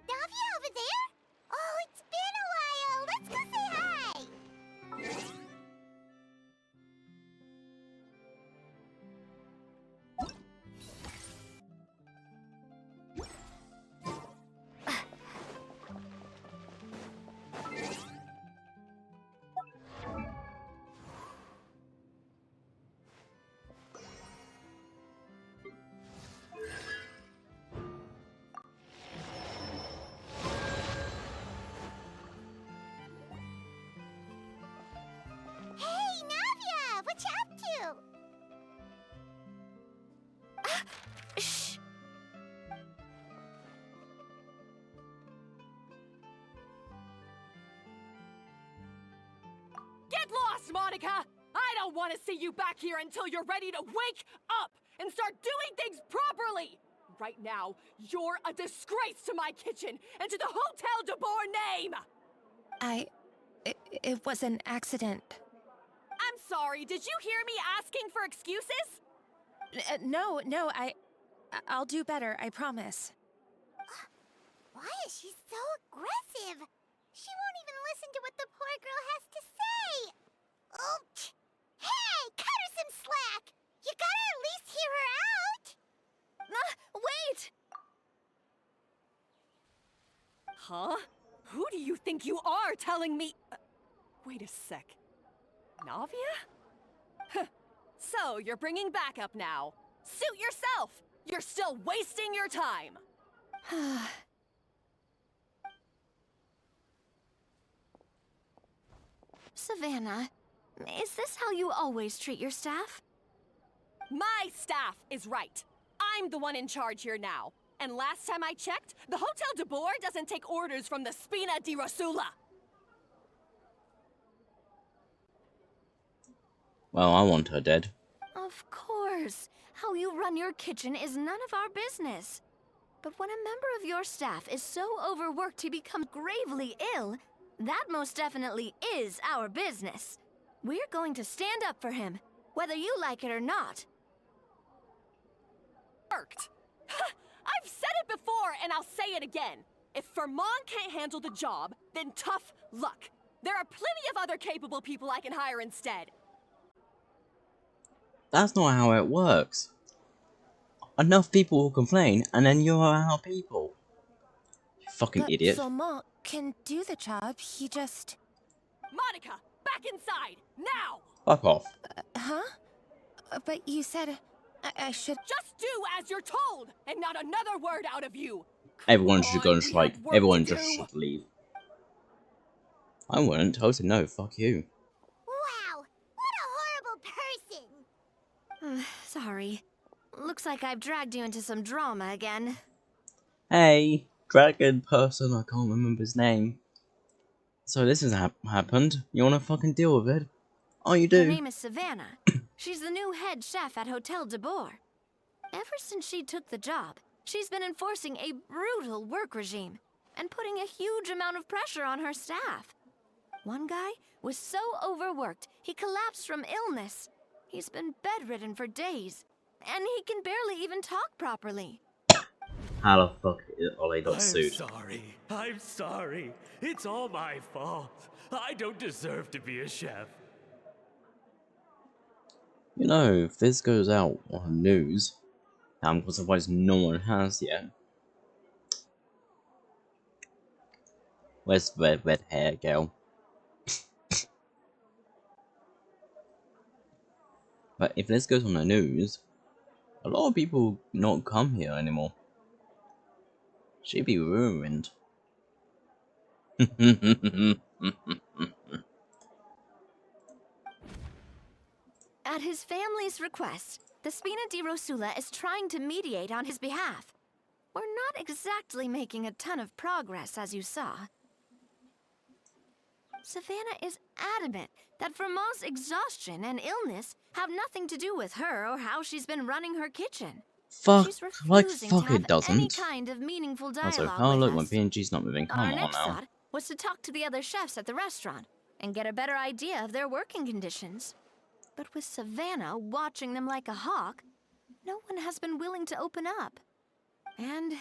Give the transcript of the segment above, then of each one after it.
that Navia over there? Oh, it's been a while. Let's go say hi. Hey, Navia, what you up to? Shh! Get lost, Monica! I don't want to see you back here until you're ready to wake up and start doing things properly! Right now, you're a disgrace to my kitchen and to the Hotel de Boer name! It was an accident. I'm sorry, did you hear me asking for excuses? No, I'll do better, I promise. Why is she so aggressive? She won't even listen to what the poor girl has to say. Oh, hey, cut her some slack. You gotta at least hear her out. Wait! Huh? Who do you think you are telling me? Wait a sec. Navia? Huh. So, you're bringing backup now. Suit yourself! You're still wasting your time! Savannah, is this how you always treat your staff? My staff is right. I'm the one in charge here now. And last time I checked, the Hotel de Boer doesn't take orders from the Spina di Rosula. Well, I want her dead. Of course. How you run your kitchen is none of our business. But when a member of your staff is so overworked he becomes gravely ill, that most definitely is our business. We're going to stand up for him, whether you like it or not. Worked. I've said it before and I'll say it again. If Vermont can't handle the job, then tough luck. There are plenty of other capable people I can hire instead. That's not how it works. Enough people will complain, and then you're our people. You fucking But idiot. Vermont can do the job, he just... Monica, back inside, now! Fuck off. Huh? But you said I should... Just do as you're told, and not another word out of you! Everyone Come should go on, and we strike. have work Everyone to just do. should leave. I wouldn't. I would say no, fuck you. Wow, what a horrible person. Sorry. Looks like I've dragged you into some drama again. Hey, dragon person, I can't remember his name. So this has happened. You wanna fucking deal with it? Oh, you Her do? name is Savannah. She's the new head chef at Hotel de Boer. Ever since she took the job, she's been enforcing a brutal work regime and putting a huge amount of pressure on her staff. One guy was so overworked, he collapsed from illness. He's been bedridden for days, and he can barely even talk properly. How the fuck are they not sued? I'm sorry. It's all my fault. I don't deserve to be a chef. You know, if this goes out on the news, I'm surprised no one has yet. Where's the red hair girl? But if this goes on the news, a lot of people not come here anymore. She'd be ruined. At his family's request, the Spina di Rosula is trying to mediate on his behalf. We're not exactly making a ton of progress, as you saw. Savannah is adamant that Vermont's exhaustion and illness have nothing to do with her or how she's been running her kitchen. Fuck, She's like refusing fuck to have it doesn't. any kind of meaningful Also, dialogue oh with look, my us. PNG's not moving. Come Our on next now. thought was to talk to the other chefs at the restaurant and get a better idea of their working conditions. But with Savannah watching them like a hawk, no one has been willing to open up. And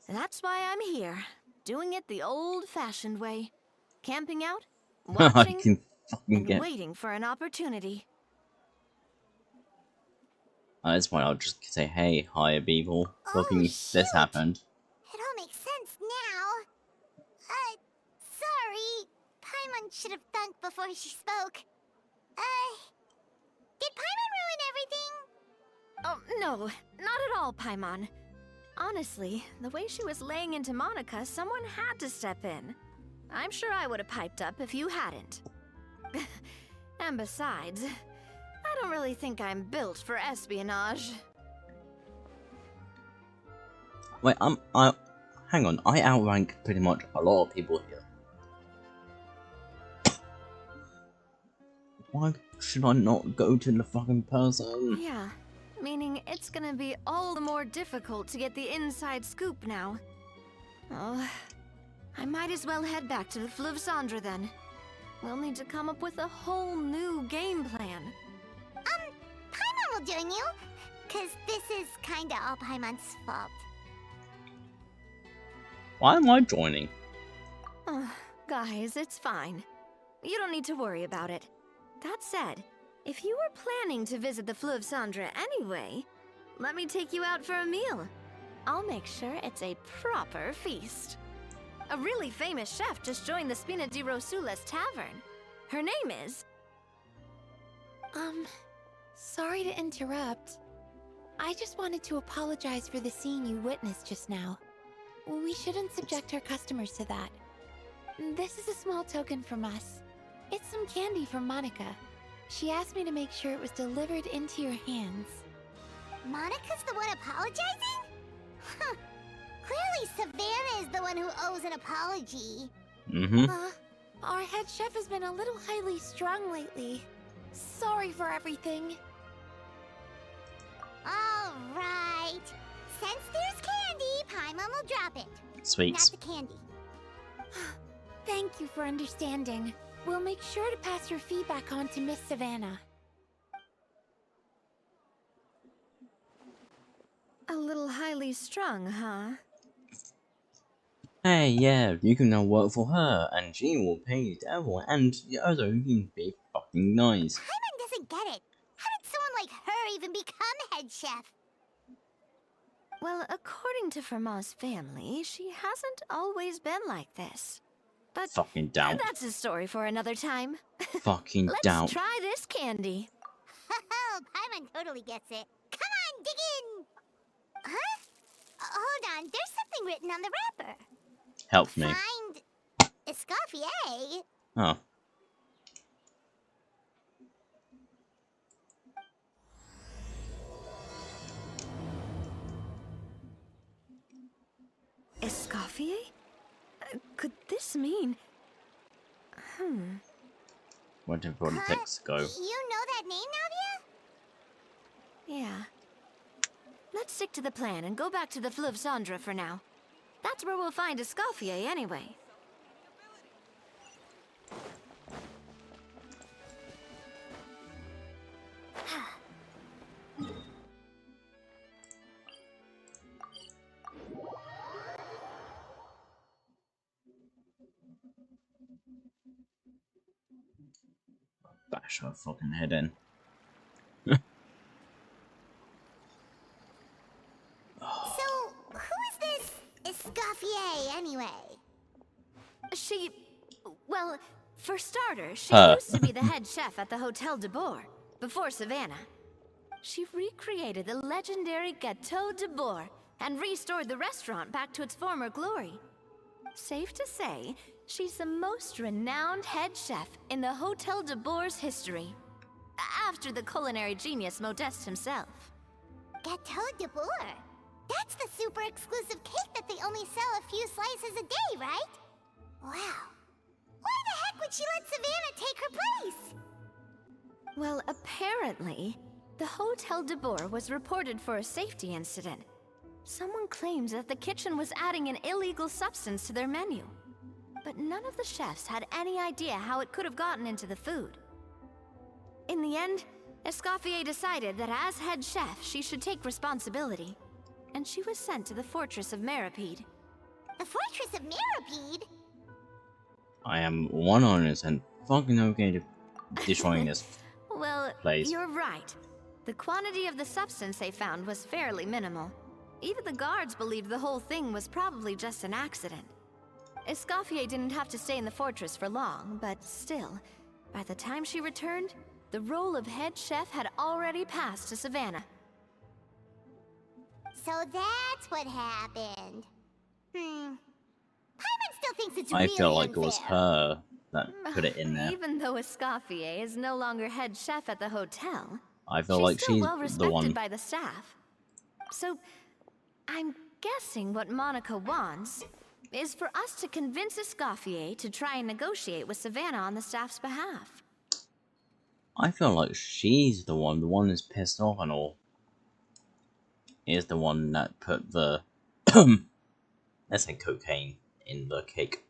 that's why I'm here, doing it the old-fashioned way. Camping out, I watching, can fucking and get. waiting for an opportunity. At this point, I'll just say, hey, hi, people. Oh, Fucking, shoot. this happened. It all makes sense now. Sorry. Paimon should have thunk before she spoke. Did Paimon ruin everything? Oh, no, not at all, Paimon. Honestly, the way she was laying into Monica, someone had to step in. I'm sure I would have piped up if you hadn't. And besides, I don't really think I'm built for espionage. Wait, hang on. I outrank pretty much a lot of people here. Why should I not go to the fucking person? Yeah, meaning it's gonna be all the more difficult to get the inside scoop now. Oh, I might as well head back to the Fleuve Cendre then. We'll need to come up with a whole new game plan. Paimon will join you. Cause this is kinda all Paimon's fault. Why am I joining? Oh, guys, it's fine. You don't need to worry about it. That said, if you were planning to visit the Fleuve Cendre anyway, let me take you out for a meal. I'll make sure it's a proper feast. A really famous chef just joined the Spina di Rosula's tavern. Her name is... Sorry to interrupt. I just wanted to apologize for the scene you witnessed just now. We shouldn't subject our customers to that. This is a small token from us. It's some candy from Monica. She asked me to make sure it was delivered into your hands. Monica's the one apologizing? Huh. Clearly Savannah is the one who owes an apology. Mm-hmm. Our head chef has been a little highly strung lately. Sorry for everything. All right. Since there's candy, Paimon will drop it. Sweets. Not the candy. Thank you for understanding. We'll make sure to pass your feedback on to Miss Savannah. a little highly strung, huh? Hey, yeah, you can now work for her, and she will pay you double, and also you can be fucking nice. Paimon doesn't get it. How did someone like her even become head chef? Well, according to Fermat's family, she hasn't always been like this. But Fucking doubt. that's a story for another time. Fucking Let's doubt. try this candy. Oh, Paimon totally gets it. Come on, dig in! Huh? Hold on, there's something written on the wrapper. Help me. Find Escoffier. Oh. Escoffier? Could this mean... Where did politics go? You know that name, Navia? Yeah. Let's stick to the plan and go back to the Fleuve Cendre for now. That's where we'll find Escoffier anyway. Bash her fucking head in. So, who is this Escoffier anyway? She... well, for starters, she Her. used to be the head chef at the Hotel de Boer, before Savannah. She recreated the legendary Gâteau de Boer and restored the restaurant back to its former glory. Safe to say, she's the most renowned head chef in the Hotel de Boer's history. After the culinary genius Modeste himself. Gâteau de Boer. That's the super exclusive cake that they only sell a few slices a day, right? Wow. Why the heck would she let Savannah take her place? Well, apparently, the Hotel de Boer was reported for a safety incident. Someone claims that the kitchen was adding an illegal substance to their menu. But none of the chefs had any idea how it could have gotten into the food. In the end, Escoffier decided that as head chef, she should take responsibility. And she was sent to the fortress of Meripede. The fortress of Mirrorbead? I am 100% fucking okay to destroying this Well, place. you're right. The quantity of the substance they found was fairly minimal. Even the guards believed the whole thing was probably just an accident. Escoffier didn't have to stay in the fortress for long, but still, by the time she returned, the role of head chef had already passed to Savannah. So that's what happened. Paimon still thinks it's I really feel like unfair. it was her that put it in there. Even though Escoffier is no longer head chef at the hotel, I feel she's like still she's well the respected one. by the staff. So, I'm guessing what Monica wants is for us to convince Escoffier to try and negotiate with Savannah on the staff's behalf. I feel like she's the one who's pissed off and all. Is the one that put the, let's say, cocaine in the cake.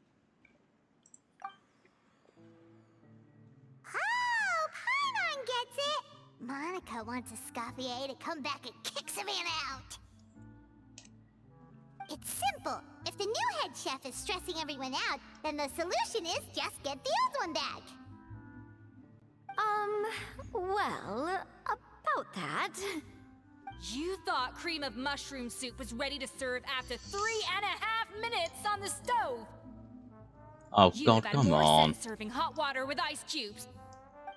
Oh, Paimon gets it! Monica wants Escoffier to come back and kick Savannah out! It's simple. If the new head chef is stressing everyone out, then the solution is just get the old one back. Well, about that. You thought cream of mushroom soup was ready to serve after 3.5 minutes on the stove. Oh You'd god, have had come more on. sense serving hot water with ice cubes.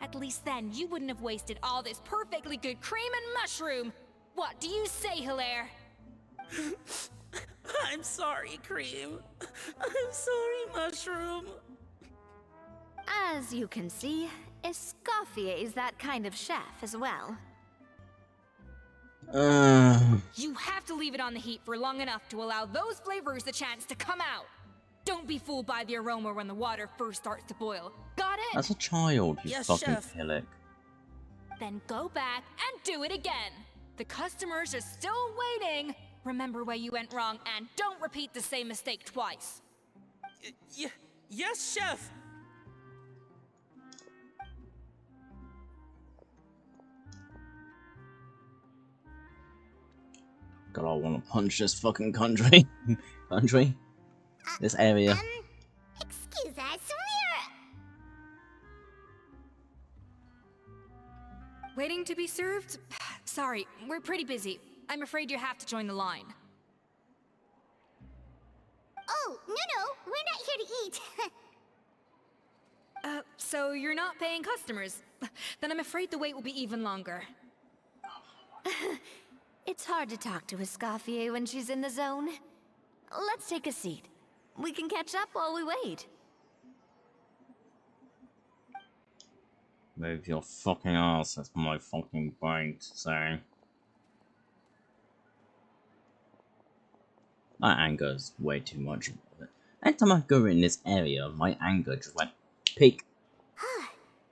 At least then you wouldn't have wasted all this perfectly good cream and mushroom. What do you say, Hilaire? I'm sorry, Cream. I'm sorry, Mushroom. As you can see, Escoffier is that kind of chef as well. You have to leave it on the heat for long enough to allow those flavors the chance to come out. Don't be fooled by the aroma when the water first starts to boil. Got it? As a child, you Yes, fucking chef. pillock. Then go back and do it again. The customers are still waiting. Remember where you went wrong and don't repeat the same mistake twice. Yes, Chef. God, I want to punch this fucking country. This area. Excuse us, Waiting to be served? Sorry, we're pretty busy. I'm afraid you have to join the line. Oh, no, we're not here to eat. So you're not paying customers? Then I'm afraid the wait will be even longer. It's hard to talk to Escoffier when she's in the zone. Let's take a seat. We can catch up while we wait. Move your fucking ass, that's my fucking brain saying. My anger is way too much. Every time I go in this area, my anger just went peak.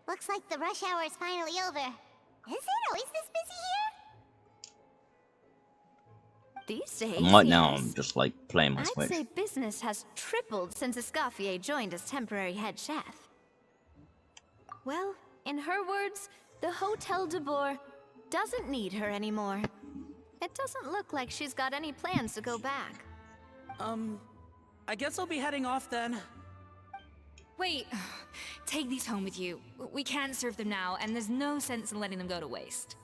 Looks like the rush hour is finally over. Is it always this busy here? These days, And right now, yes. I'm just like playing my I'd Switch. say business has tripled since Escoffier joined as temporary head chef. Well, in her words, the Hotel de Boer doesn't need her anymore. It doesn't look like she's got any plans to go back. I guess I'll be heading off then. Wait, take these home with you. We can't serve them now, and there's no sense in letting them go to waste.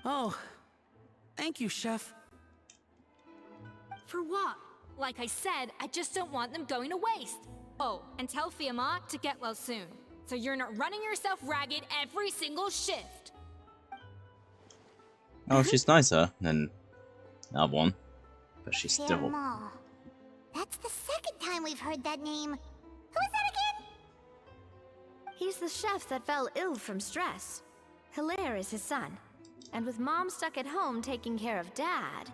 Oh, thank you, Chef. For what? Like I said, I just don't want them going to waste. Oh, and tell Fiamma to get well soon, so you're not running yourself ragged every single shift. Oh, she's nicer than the other one. But she's still... Fiamma. That's the second time we've heard that name. Who is that again? He's the chef that fell ill from stress. Hilaire is his son. And with Mom stuck at home taking care of Dad,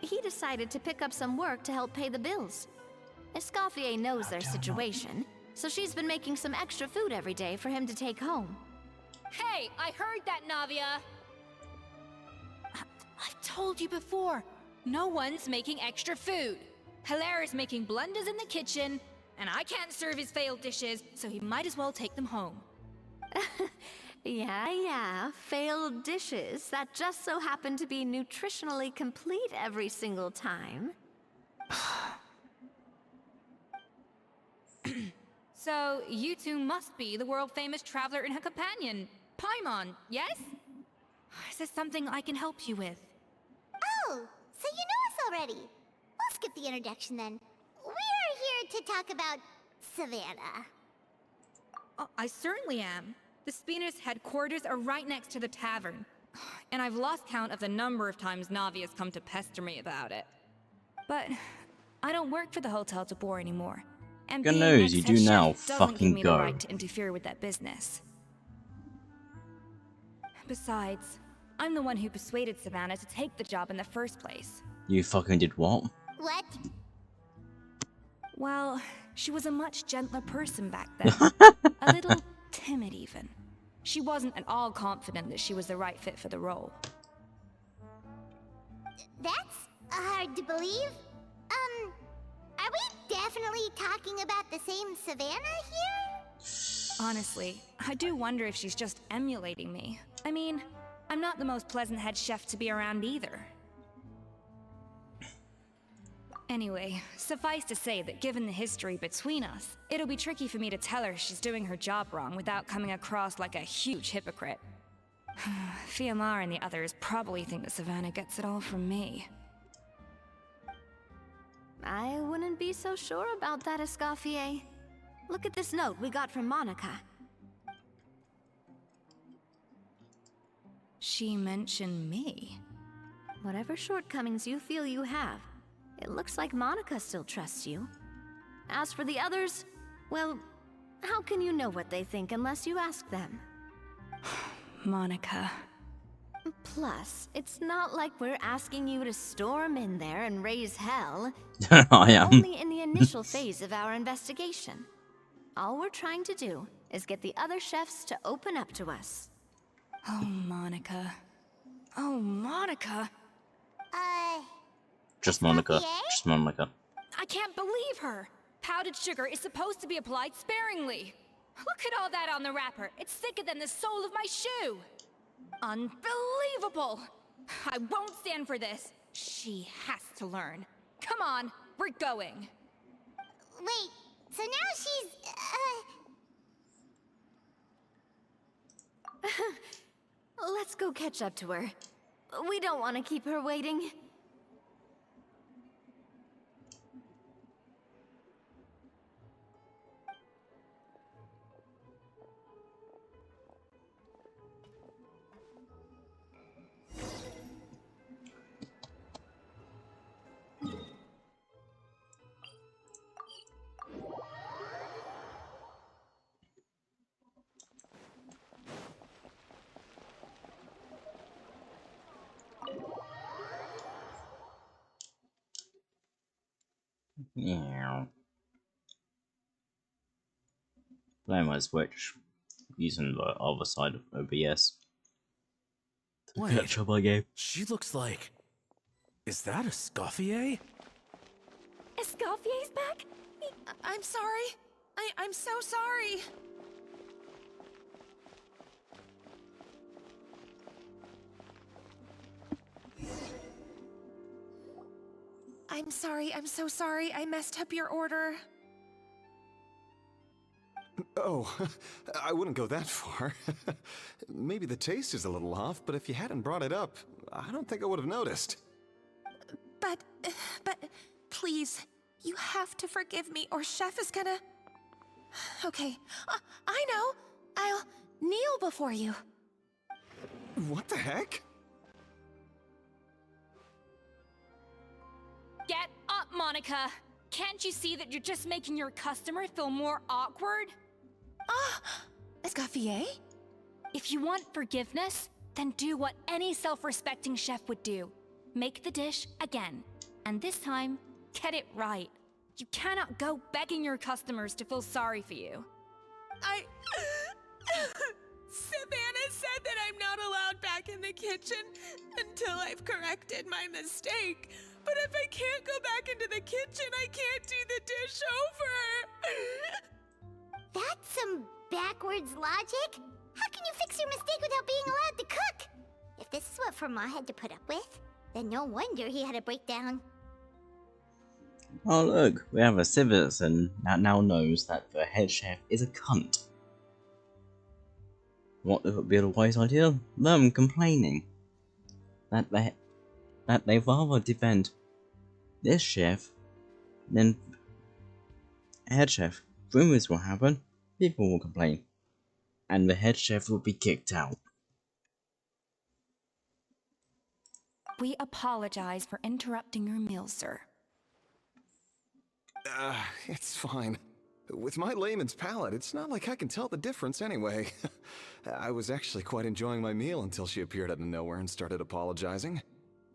he decided to pick up some work to help pay the bills. Escoffier knows their situation, so she's been making some extra food every day for him to take home. Hey, I heard that, Navia! I've told you before, no one's making extra food. Hilaire is making blunders in the kitchen, and I can't serve his failed dishes, so he might as well take them home. Yeah, failed dishes that just so happen to be nutritionally complete every single time. So, you two must be the world-famous traveler and her companion, Paimon, yes? Is there something I can help you with? Oh, so you know us already. We'll skip the introduction then. We're here to talk about Savannah. Oh, I certainly am. The Spina's headquarters are right next to the tavern. And I've lost count of the number of times Navi has come to pester me about it. But I don't work for the Hotel de Boer anymore. And God being knows, you ex-head do chef now. doesn't give Fucking me the go. right to interfere with that business. Besides, I'm the one who persuaded Savannah to take the job in the first place. You fucking did what? What? Well, she was a much gentler person back then. A little timid, even. She wasn't at all confident that she was the right fit for the role. That's hard to believe. Are we definitely talking about the same Savannah here? Honestly, I do wonder if she's just emulating me. I mean, I'm not the most pleasant head chef to be around either. Anyway, suffice to say that given the history between us, it'll be tricky for me to tell her she's doing her job wrong without coming across like a huge hypocrite. Fiamar and the others probably think that Savannah gets it all from me. I wouldn't be so sure about that, Escoffier. Look at this note we got from Monica. She mentioned me. Whatever shortcomings you feel you have, it looks like Monica still trusts you. As for the others, well, how can you know what they think unless you ask them? Monica. Plus, it's not like we're asking you to storm in there and raise hell. I am. Only in the initial phase of our investigation. All we're trying to do is get the other chefs to open up to us. Oh, Monica. Oh, Monica. Just Monica. Escoffier? Just Monica. I can't believe her. Powdered sugar is supposed to be applied sparingly. Look at all that on the wrapper. It's thicker than the sole of my shoe. Unbelievable. I won't stand for this. She has to learn. Come on, we're going. Wait, so now she's, Let's go catch up to her. We don't want to keep her waiting. Yeah. Playing my Switch using the other side of OBS to Wait. catch up my game. She looks like... Is that Escoffier? Escoffier's back? I'm sorry. I'm so sorry. I'm sorry. I'm so sorry. I messed up your order. Oh, I wouldn't go that far. Maybe the taste is a little off, but if you hadn't brought it up, I don't think I would have noticed. But, please, you have to forgive me or Chef is gonna... Okay, I know. I'll kneel before you. What the heck? Get up, Monica. Can't you see that you're just making your customer feel more awkward? Escoffier? If you want forgiveness, then do what any self-respecting chef would do. Make the dish again. And this time, get it right. You cannot go begging your customers to feel sorry for you. Savannah said that I'm not allowed back in the kitchen until I've corrected my mistake. But if I can't go back into the kitchen, I can't do the dish over. that's some backwards logic. How can you fix your mistake without being allowed to cook? If this is what Fermat had to put up with, then no wonder he had a breakdown. Oh look, we have a citizen that now knows that the head chef is a cunt. What would be the wise idea? Them complaining that they rather defend this chef than head chef. Rumors will happen, people will complain, and the head chef will be kicked out. We apologize for interrupting your meal, sir. It's fine. With my layman's palate, it's not like I can tell the difference anyway. I was actually quite enjoying my meal until she appeared out of nowhere and started apologizing.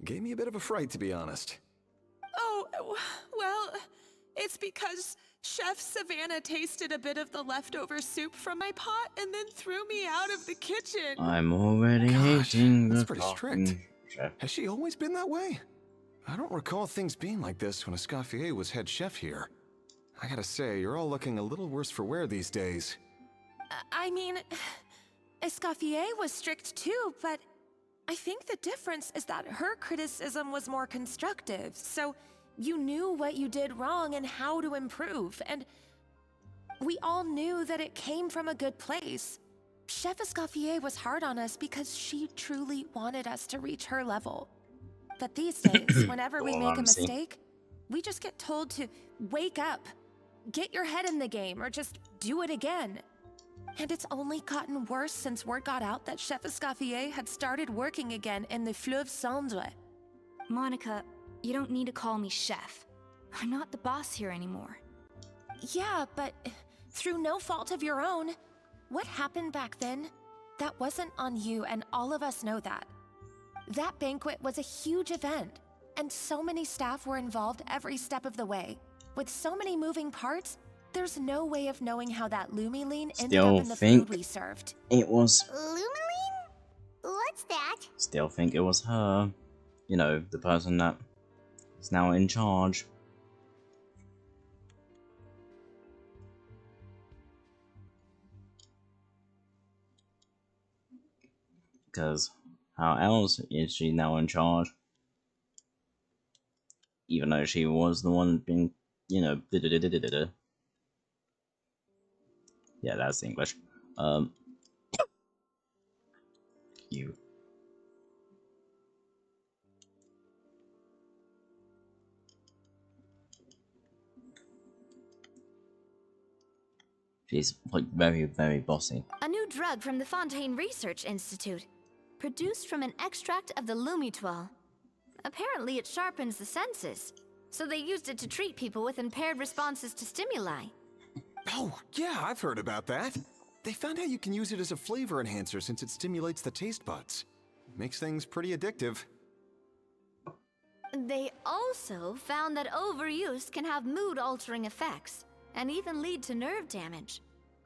Gave me a bit of a fright, to be honest. Oh, well, it's because Chef Savannah tasted a bit of the leftover soup from my pot and then threw me out of the kitchen. I'm already Gosh, hating that's the pretty fucking strict. chef. Has she always been that way? I don't recall things being like this when Escoffier was head chef here. I gotta say, you're all looking a little worse for wear these days. I mean, Escoffier was strict too, but I think the difference is that her criticism was more constructive, so you knew what you did wrong and how to improve, and we all knew that it came from a good place. Chef Escoffier was hard on us because she truly wanted us to reach her level. But these days, whenever we make a mistake, we just get told to wake up, get your head in the game, or just do it again. And it's only gotten worse since word got out that Chef Escoffier had started working again in the Fleuve Cendre. Monica, you don't need to call me chef. I'm not the boss here anymore. Yeah, but through no fault of your own, what happened back then, that wasn't on you, and all of us know that. That banquet was a huge event, and so many staff were involved every step of the way. With so many moving parts, there's no way of knowing how that Lumiline ended up in the food we served. It was. Lumiline? What's that? Still think it was her. You know, the person that is now in charge. Because how else is she now in charge? Even though she was the one being, you know, yeah, that's English. You. She's like very, very bossy. A new drug from the Fontaine Research Institute, produced from an extract of the Lumitoile. Apparently it sharpens the senses, so they used it to treat people with impaired responses to stimuli. Oh, yeah, I've heard about that. They found out you can use it as a flavor enhancer since it stimulates the taste buds. Makes things pretty addictive. They also found that overuse can have mood-altering effects, and even lead to nerve damage.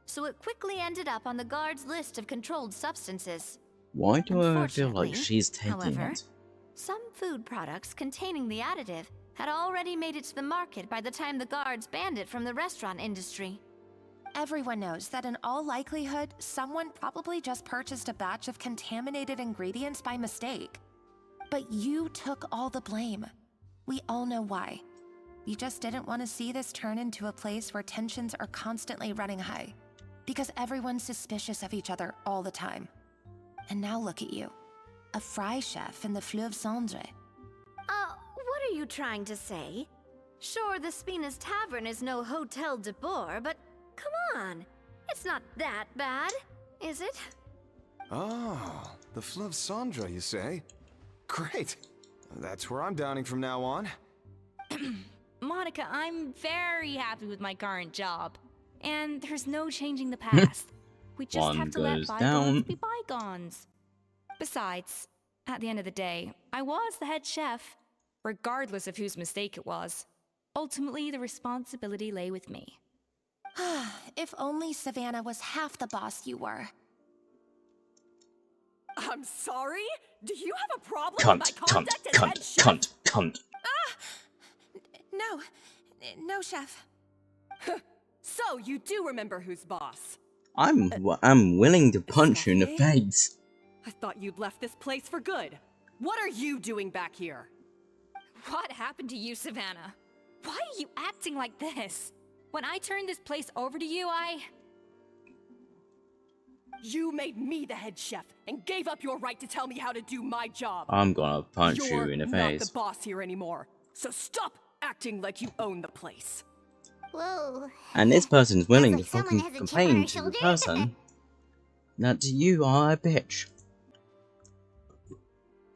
So it quickly ended up on the guard's list of controlled substances. Why do I feel like she's taking however, it? some food products containing the additive had already made it to the market by the time the guards banned it from the restaurant industry. Everyone knows that in all likelihood, someone probably just purchased a batch of contaminated ingredients by mistake. But you took all the blame. We all know why. You just didn't want to see this turn into a place where tensions are constantly running high. Because everyone's suspicious of each other all the time. And now look at you. A fry chef in the Fleuve Cendre. What are you trying to say? Sure, the Spina's Tavern is no Hotel de Boer, but come on. It's not that bad, is it? Oh, the Fleuve Cendre, you say? Great. That's where I'm dining from now on. Monica, I'm very happy with my current job. And there's no changing the past. We just One have to let goes bygones down. be bygones. Besides, at the end of the day, I was the head chef, regardless of whose mistake it was. Ultimately, the responsibility lay with me. If only Savannah was half the boss you were. I'm sorry? Do you have a problem Cunt, with my cunt, conduct as head cunt, chef? cunt. No, chef. So you do remember who's boss? I'm willing to punch you in the face. I thought you'd left this place for good. What are you doing back here? What happened to you, Savannah? Why are you acting like this? When I turned this place over to you, You made me the head chef and gave up your right to tell me how to do my job. I'm gonna punch You're you in the not the face. boss here anymore, so stop acting like you own the place. Whoa. And this person is willing to Sounds like fucking someone has a chip on complain her to the shoulder. person that you are a bitch.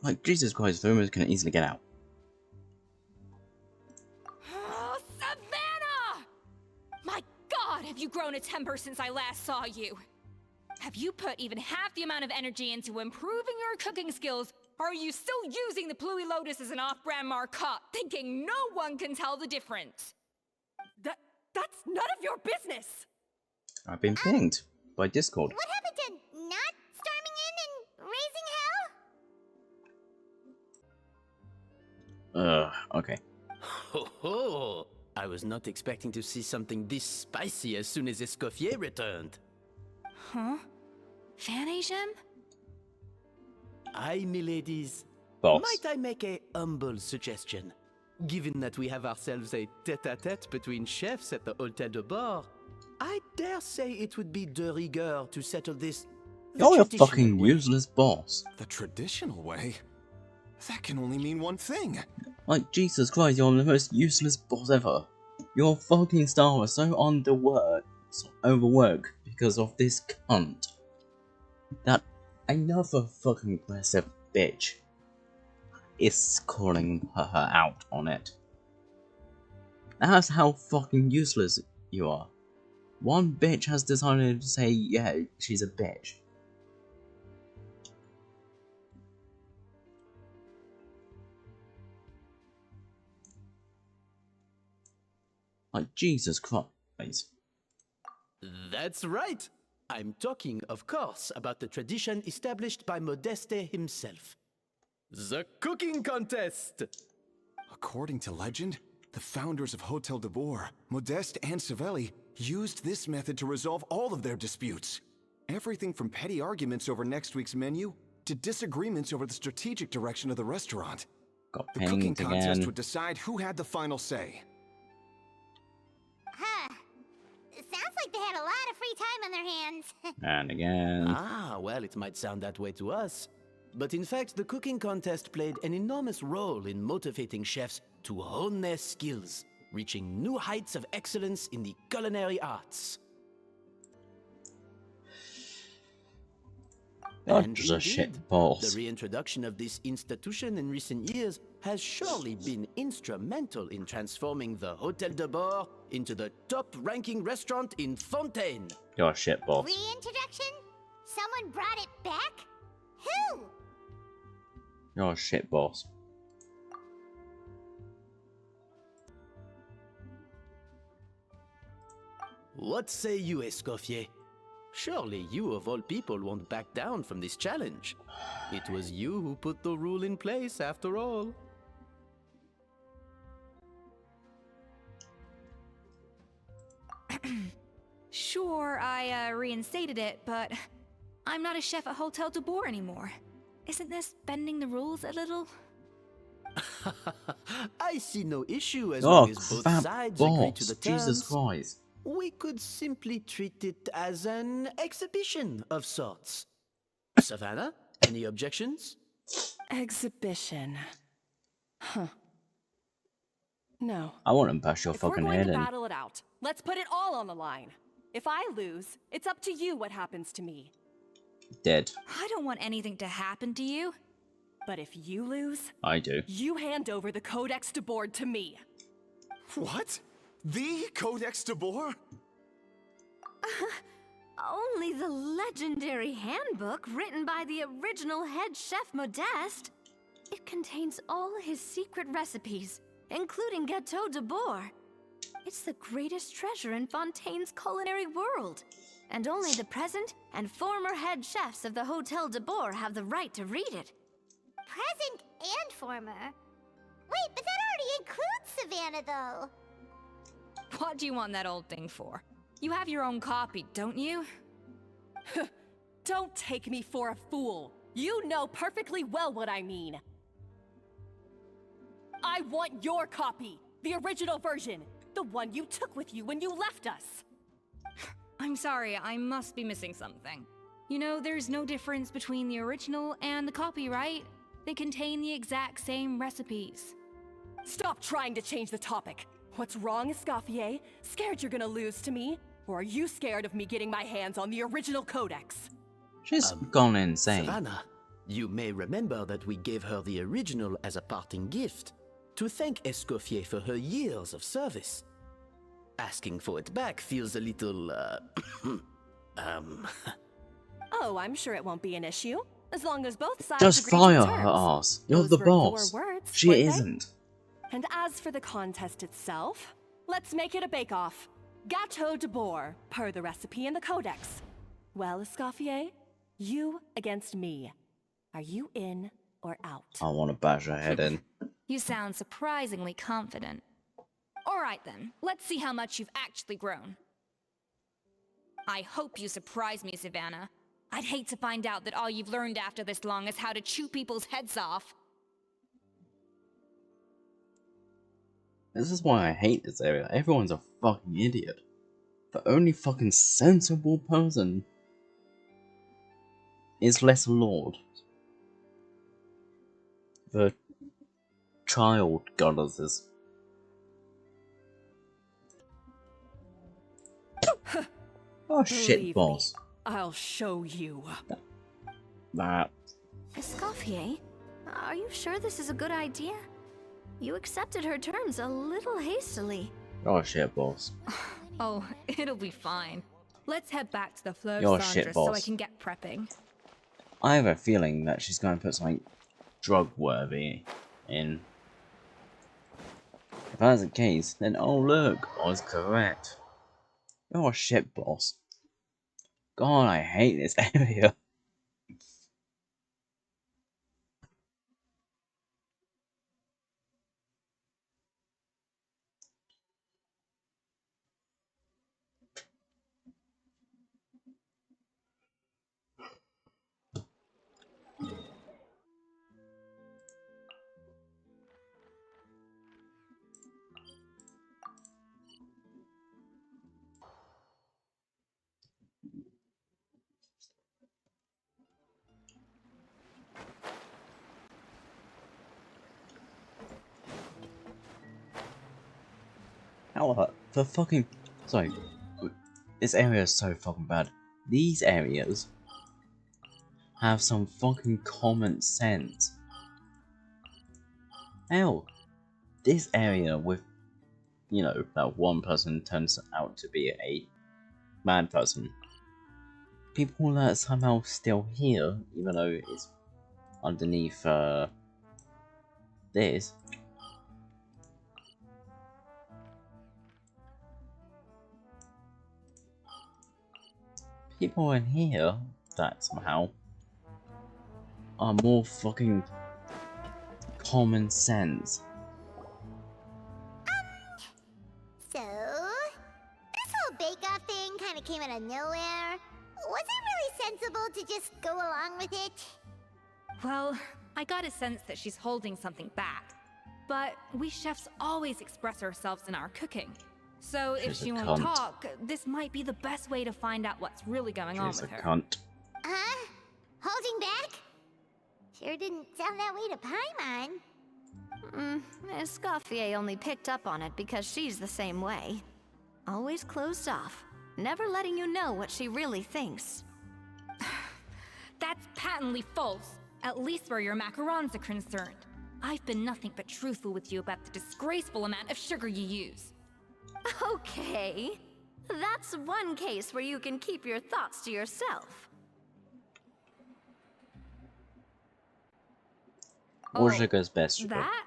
Like, Jesus Christ, the rumors can easily get out. Oh, Savannah! My God, have you grown a temper since I last saw you? Have you put even half the amount of energy into improving your cooking skills, or are you still using the Pluie Lotus as an off-brand marcotte, thinking no one can tell the difference? That's none of your business! I've been pinged by Discord. What happened to not storming in and raising hell? Okay. Ho ho! I was not expecting to see something this spicy as soon as Escoffier returned. Huh? Fan Agem? Aye, miladies. Boss. Might I make a humble suggestion? Given that we have ourselves a tete-a-tete between chefs at the Hôtel de Bord, I dare say it would be de rigueur to settle this the You're a traditional fucking way. useless boss. The traditional way? That can only mean one thing. Like, Jesus Christ, you're the most useless boss ever. Your fucking star was so overworked because of this cunt. That another fucking aggressive bitch is calling her out on it. That's how fucking useless you are. One bitch has decided to say, yeah, she's a bitch. Like, Jesus Christ. That's right. I'm talking, of course, about the tradition established by Modeste himself. The cooking contest! According to legend, the founders of Hôtel de Bord, Modeste and Savelli, used this method to resolve all of their disputes. Everything from petty arguments over next week's menu to disagreements over the strategic direction of the restaurant. Got The cooking pinged contest again. would decide who had the final say. Huh. Sounds like they had a lot of free time on their hands. And again. Ah, well, it might sound that way to us. But in fact, the cooking contest played an enormous role in motivating chefs to hone their skills, reaching new heights of excellence in the culinary arts. You're And just a indeed, shit boss. the reintroduction of this institution in recent years has surely been instrumental in transforming the Hôtel de Bord into the top-ranking restaurant in Fontaine. You're a shit boss. Reintroduction? Someone brought it back? Who? You're a shit boss. What say you, Escoffier? Surely you of all people won't back down from this challenge. It was you who put the rule in place, after all. Sure, I reinstated it, but I'm not a chef at Hôtel de Bord anymore. Isn't this bending the rules a little? I see no issue as Oh, long as both crap sides agree to boss. the terms. Jesus Christ. We could simply treat it as an exhibition of sorts. Savannah, any objections? Exhibition. Huh. No. I want to bash your If we're fucking going head to in. battle it out, let's put it all on the line. If I lose, it's up to you what happens to me. Dead. I don't want anything to happen to you. But if you lose, I do. you hand over the Codex de Bord to me. What? The Codex de Bord? Only the legendary handbook written by the original head chef Modeste. It contains all his secret recipes, including Gâteau de Bord. It's the greatest treasure in Fontaine's culinary world. And only the present and former head chefs of the Hôtel de Bord have the right to read it. Present and former? Wait, but that already includes Savannah, though. What do you want that old thing for? You have your own copy, don't you? Don't take me for a fool. You know perfectly well what I mean. I want your copy. The original version. The one you took with you when you left us. I'm sorry, I must be missing something. You know, there's no difference between the original and the copy, right? They contain the exact same recipes. Stop trying to change the topic. What's wrong, Escoffier? Scared you're gonna lose to me? Or are you scared of me getting my hands on the original codex? She's gone insane. Savannah, you may remember that we gave her the original as a parting gift, to thank Escoffier for her years of service. Asking for it back feels a little, Oh, I'm sure it won't be an issue. As long as both sides Just agree to fire the her terms. ass. You're Those the were boss. your words, She weren't they? isn't. And as for the contest itself, let's make it a bake-off. Gâteau de Bourg, per the recipe in the codex. Well, Escoffier, you against me. Are you in or out? I want to bash her head in. You sound surprisingly confident. All right then, let's see how much you've actually grown. I hope you surprise me, Savannah. I'd hate to find out that all you've learned after this long is how to chew people's heads off. This is why I hate this area. Everyone's a fucking idiot. The only fucking sensible person is Lesser Lord. The child goddesses. Oh shit, Believe boss. me, I'll show you. That. Escoffier, are you sure this is a good idea? You accepted her terms a little hastily. Oh shit, boss. Oh, it'll be fine. Let's head back to the Fleur You're Cendres shit, so I boss. can get prepping. I have a feeling that she's going to put something drug-worthy in. If that's the case, then oh look, I was correct. You're a shit, boss. God, I hate this area. How the fucking... Sorry. This area is so fucking bad. These areas have some fucking common sense. Hell, this area with, you know, that one person turns out to be a mad person. People that are somehow still here, even though it's underneath this. People in here that somehow are more fucking common sense. So, this whole bake-off thing kind of came out of nowhere. Was it really sensible to just go along with it? Well, I got a sense that she's holding something back. But we chefs always express ourselves in our cooking. So if She's a she won't cunt. talk, this might be the best way to find out what's really going on She's a with her. cunt. Huh? Holding back? Sure didn't sound that way to Paimon. Escoffier only picked up on it because she's the same way. Always closed off, never letting you know what she really thinks. That's patently false, at least where your macarons are concerned. I've been nothing but truthful with you about the disgraceful amount of sugar you use. Okay, that's one case where you can keep your thoughts to yourself. More sugar's best sugar. That?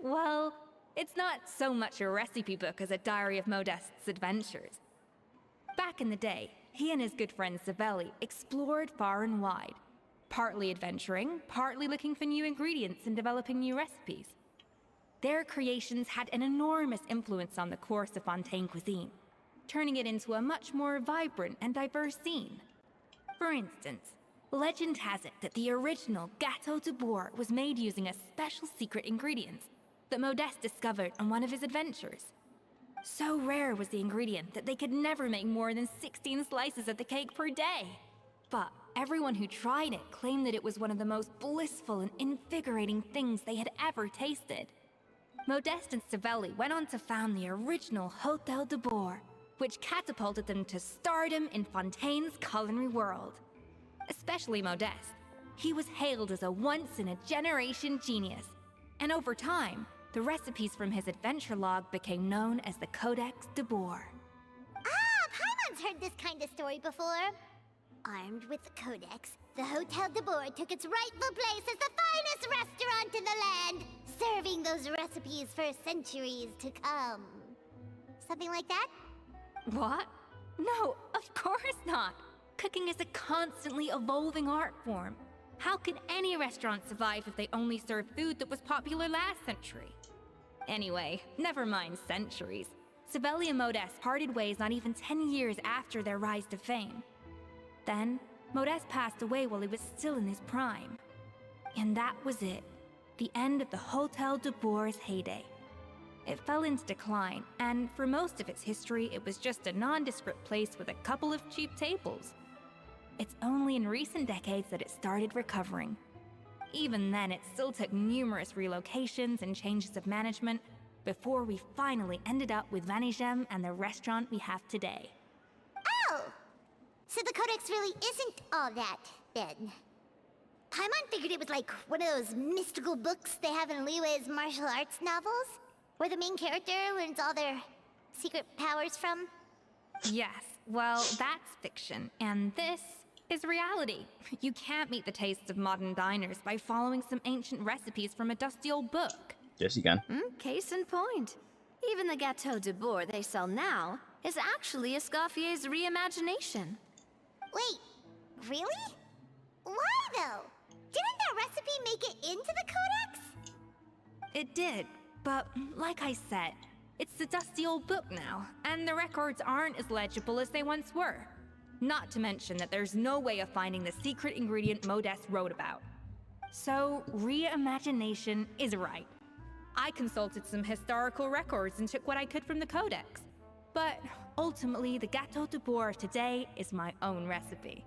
Well, it's not so much a recipe book as a diary of Modest's adventures. Back in the day, he and his good friend Savelli explored far and wide, partly adventuring, partly looking for new ingredients and developing new recipes. Their creations had an enormous influence on the course of Fontaine cuisine, turning it into a much more vibrant and diverse scene. For instance, legend has it that the original Gâteau de Bourg was made using a special secret ingredient, that Modeste discovered on one of his adventures. So rare was the ingredient that they could never make more than 16 slices of the cake per day. But everyone who tried it claimed that it was one of the most blissful and invigorating things they had ever tasted. Modeste and Savelli went on to found the original Hotel de Boer, which catapulted them to stardom in Fontaine's culinary world. Especially Modeste. He was hailed as a once-in-a-generation genius, and over time, the recipes from his adventure log became known as the Codex de Boer. Ah, Paimon's heard this kind of story before. Armed with the Codex, the Hotel de Boer took its rightful place as the finest restaurant in the land, serving those recipes for centuries to come. Something like that? What? No, of course not. Cooking is a constantly evolving art form. How could any restaurant survive if they only served food that was popular last century? Anyway, never mind centuries. Savelli and Modeste parted ways not even 10 years after their rise to fame. Then, Modeste passed away while he was still in his prime. And that was it. The end of the Hotel de Boer's heyday. It fell into decline, and for most of its history, it was just a nondescript place with a couple of cheap tables. It's only in recent decades that it started recovering. Even then, it still took numerous relocations and changes of management before we finally ended up with Vanigem and the restaurant we have today. Oh! So the Codex really isn't all that, then. Paimon figured it was like one of those mystical books they have in Liyue's martial arts novels, where the main character learns all their secret powers from. Yes, well, that's fiction, and this is reality. You can't meet the tastes of modern diners by following some ancient recipes from a dusty old book. Yes, you can. Case in point. Even the Gâteau de Boer they sell now is actually Escoffier's reimagination. Wait, really? Why though? Didn't that recipe make it into the Codex? It did, but like I said, it's the dusty old book now, and the records aren't as legible as they once were. Not to mention that there's no way of finding the secret ingredient Modeste wrote about. So, reimagination is right. I consulted some historical records and took what I could from the Codex. But ultimately, the Gâteau de Boer of today is my own recipe.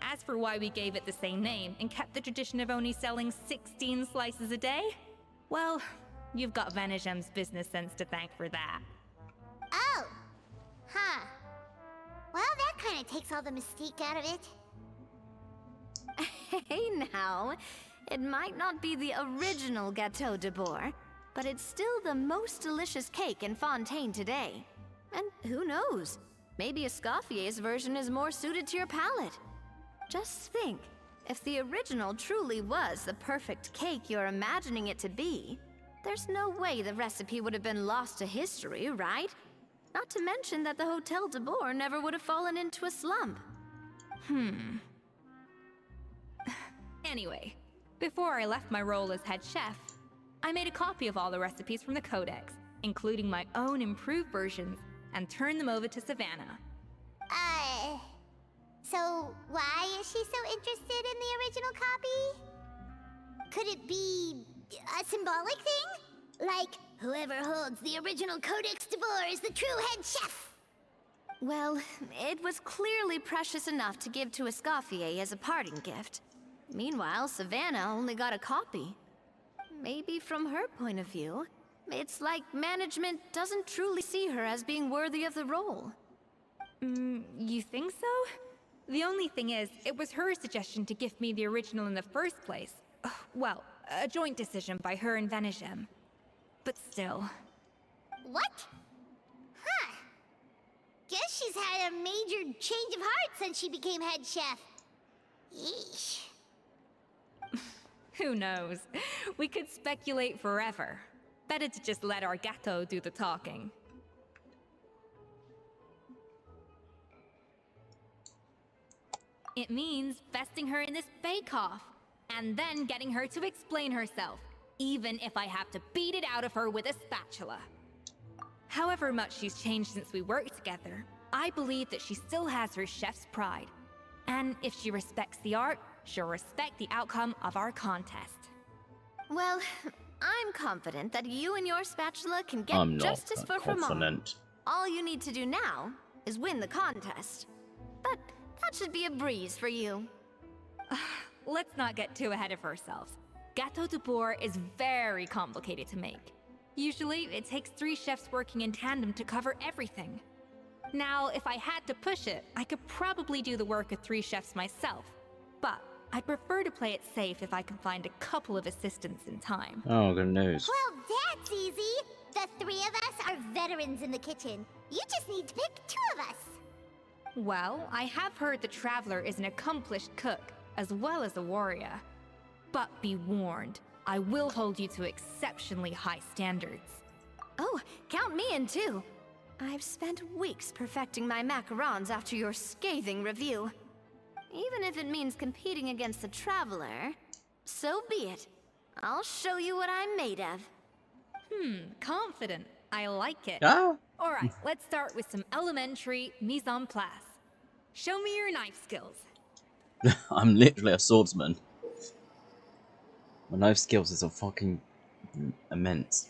As for why we gave it the same name and kept the tradition of only selling 16 slices a day, well, you've got Vanigem's business sense to thank for that. Oh. Huh. Well, that kind of takes all the mystique out of it. Hey now, it might not be the original Gâteau de Boer, but it's still the most delicious cake in Fontaine today. And who knows, maybe Escoffier's version is more suited to your palate. Just think, if the original truly was the perfect cake you're imagining it to be, there's no way the recipe would have been lost to history, right? Not to mention that the Hotel de Boer never would have fallen into a slump. Anyway, before I left my role as head chef, I made a copy of all the recipes from the Codex, including my own improved versions, and turned them over to Savannah. So why is she so interested in the original copy? Could it be a symbolic thing? Like, whoever holds the original Codex de Boer is the true head chef? Well, it was clearly precious enough to give to Escoffier as a parting gift. Meanwhile, Savannah only got a copy. Maybe from her point of view, it's like management doesn't truly see her as being worthy of the role. You think so? The only thing is, it was her suggestion to give me the original in the first place. Well, a joint decision by her and Vanigem. But still. What? Huh. Guess she's had a major change of heart since she became head chef. Yeesh. Who knows? We could speculate forever. Better to just let our Gâteau do the talking. It means besting her in this bake-off, and then getting her to explain herself, even if I have to beat it out of her with a spatula. However much she's changed since we worked together, I believe that she still has her chef's pride. And if she respects the art, she'll respect the outcome of our contest. Well, I'm confident that you and your spatula can get I'm not justice for Mom. confident. All you need to do now is win the contest. But that should be a breeze for you. Let's not get too ahead of ourselves. Gâteau de bourre is very complicated to make. Usually, it takes 3 chefs working in tandem to cover everything. Now, if I had to push it, I could probably do the work of 3 chefs myself. But I'd prefer to play it safe if I can find a couple of assistants in time. Oh, good news. Well, that's easy. The 3 of us are veterans in the kitchen. You just need to pick 2 of us. Well, I have heard the Traveler is an accomplished cook, as well as a warrior. But be warned, I will hold you to exceptionally high standards. Oh, count me in too. I've spent weeks perfecting my macarons after your scathing review. Even if it means competing against the Traveler, so be it. I'll show you what I'm made of. Confident. I like it. Ah! Alright, let's start with some elementary mise en place. Show me your knife skills. I'm literally a swordsman. My knife skills is a fucking immense.